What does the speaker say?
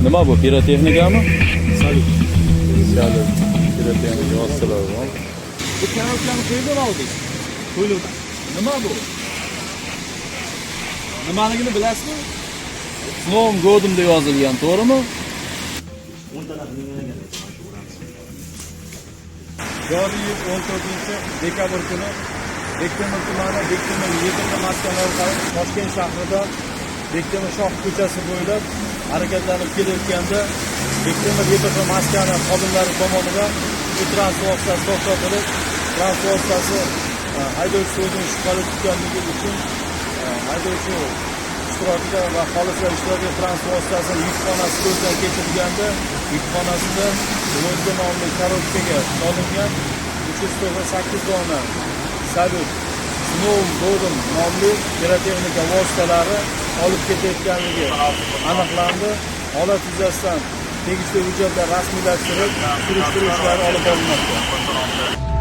Nima bu? Pirotexnikami? Salut. Salut. Pirotexnika vositalar bor. Bu kanallarni qo'yib oldik. Qo'yildi. Nima bu? Nimaligini bilasizmi? S Novым годом deb yozilgan, to'g'rimi? Joriy yil 14-dekabr kuni Bektemir tumani Bektemir yetimli maskan orqali Toshkent shahrida Bektemir Shoh ko'chasi bo'ylab harakatlanib kelayotganda Bektemir yetimli maskani xodimlari tomonidan bu transport vositasi to'xtatilib, transport vositasi haydovchi o'zini shubhali tutganligi uchun haydovchi ishtirokida va xolislar ishtirokida transport vositasi yukxonasi ko'zdan kechirilganda yukxonasida Volga nomli korobkaga solingan 398 dona Salut S Novым годом nomli pirotexnika vositalari olib ketayotganligi aniqlandi. Holat yuzasidan tegishli hujjatlar rasmiylashtirib, surishtiruv ishlari olib borilmoqda.